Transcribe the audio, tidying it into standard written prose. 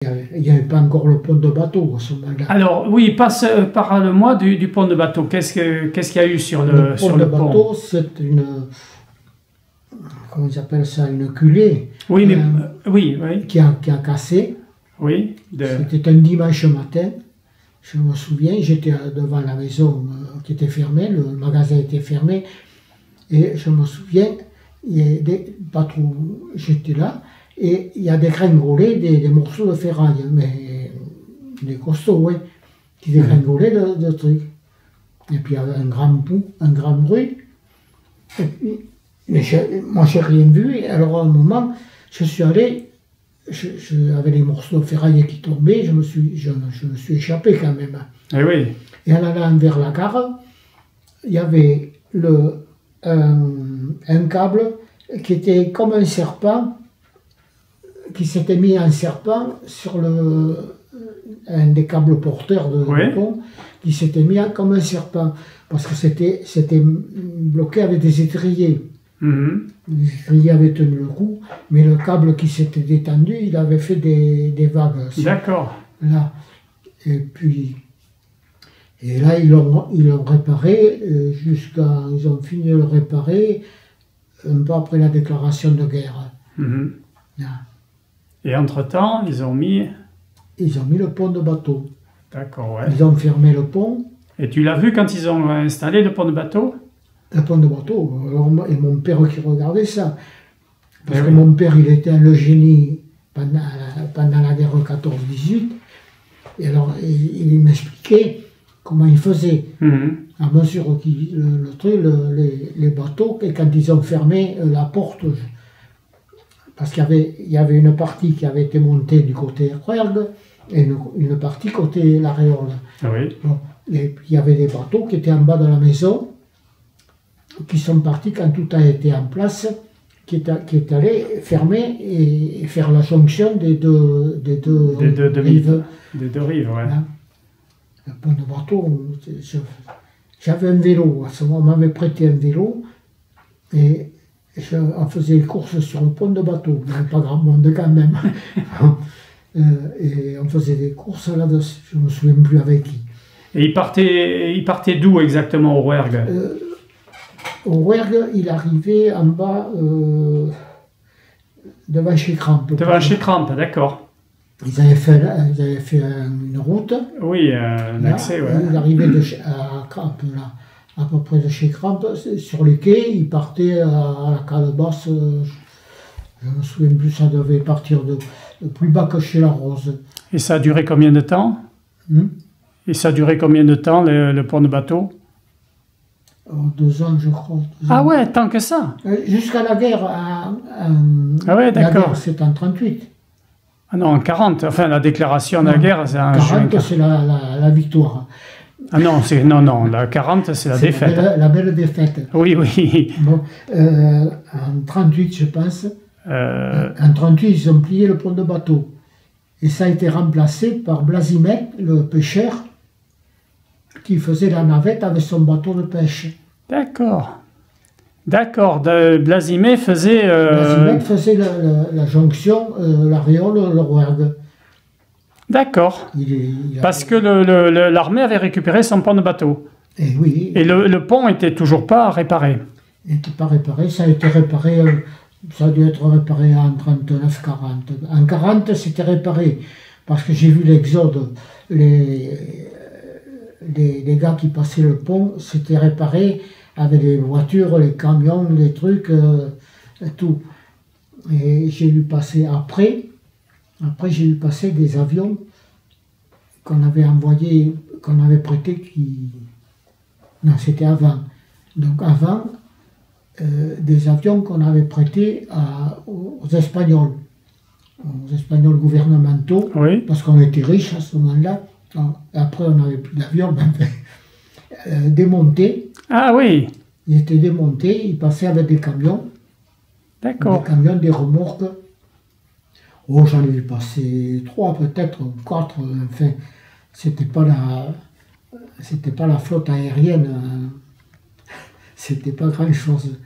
Il n'y avait pas encore le pont de bateau à ce moment-là. Alors, oui, parle-moi du pont de bateau. Qu'est-ce qu'il y a eu sur le pont? Le pont de bateau, c'est une... Comment ils appellent ça? Une culée. Oui, mais... oui. Qui a cassé. Oui. C'était un dimanche matin. Je me souviens, j'étais devant la maison qui était fermée, le magasin était fermé. Et je me souviens, pas trop, j'étais là. Et il y a des gringolés, des morceaux de ferraille, mais des costauds, oui, qui dégringolaient de trucs. Et puis il y avait un grand bruit. Et puis, mais moi, je n'ai rien vu. Et alors, à un moment, je suis allé, avec les morceaux de ferraille qui tombaient, je me suis échappé quand même. Eh oui. Et en allant vers la gare, il y avait un câble qui était comme un serpent, qui s'était mis en serpent sur un des câbles porteurs de pont, qui s'était mis comme un serpent, parce que c'était bloqué avec des étriers. Les étriers avaient tenu le coup, mais le câble qui s'était détendu, il avait fait des vagues. D'accord. Là. Et puis, là, ils l'ont réparé, ils ont fini de le réparer un peu après la déclaration de guerre. Là. Et entre-temps, ils ont mis le pont de bateau. D'accord, ouais. Ils ont fermé le pont. Et tu l'as vu quand ils ont installé le pont de bateau? Le pont de bateau. Alors, et mon père qui regardait ça. Parce que mon père, il était le génie pendant la guerre 14-18. Et alors, il m'expliquait comment il faisait. À mesure les bateaux, et quand ils ont fermé la porte, parce qu'il y avait une partie qui avait été montée du côté Rouergue et une partie côté la Réole. Oui. Bon. Et puis il y avait des bateaux qui étaient en bas de la maison, qui sont partis quand tout a été en place, qui est allé fermer et faire la jonction des deux rives. Des deux rives, ouais. Hein? Le pont de bateau, j'avais un vélo, à ce moment on m'avait prêté un vélo, et on faisait les courses sur le pont de bateau, il n'y avait pas grand monde quand même. Et on faisait des courses là-dessus, je ne me souviens plus avec qui. Et il partait d'où exactement au Rouergue? Au Rouergue, il arrivait en bas, devant chez Crampe. Devant chez Crampe, d'accord. Ils avaient fait une route. Oui, un accès, ouais. Il arrivait à Crampe, là, à peu près de chez Crampe, sur les quais, il partait à la calebasse, je ne me souviens plus, ça devait partir de plus bas que chez la Rose. Et ça a duré combien de temps? Et ça a duré combien de temps, le pont de bateau? 2 ans, je crois. Ah ouais, tant que ça? Jusqu'à la guerre. Ah ouais, d'accord. C'est en 38. Ah non, en 40. Enfin, la déclaration de la guerre, c'est en 40, c'est la victoire. Ah non, non, la 40, c'est la défaite. La belle défaite. Oui, oui. Bon, en 38, je pense, en 38, ils ont plié le pont de bateau. Et ça a été remplacé par Blasimet, le pêcheur, qui faisait la navette avec son bateau de pêche. D'accord. D'accord. Blasimet faisait... Blasimet faisait la jonction, la Réole, le Rouergue. D'accord. Parce que l'armée avait récupéré son pont de bateau. Et oui. Et le pont n'était toujours pas réparé. Il n'était pas réparé. Ça a été réparé, ça a dû être réparé en 39-40. En 40, c'était réparé. Parce que j'ai vu l'exode, les gars qui passaient le pont, c'était réparé avec les voitures, les camions, les trucs, et tout. Et j'ai vu passer après j'ai vu passer des avions qu'on avait envoyés, qu'on avait prêtés, non, c'était avant. Donc avant, des avions qu'on avait prêtés aux Espagnols gouvernementaux, oui. Parce qu'on était riches à ce moment-là. Après, on n'avait plus d'avion, démontés. Ah oui. Ils étaient démontés, ils passaient avec des camions. D'accord. Des camions, des remorques. Oh, j'en ai vu passer 3 peut-être, 4, enfin, c'était pas la flotte aérienne, c'était pas grand-chose.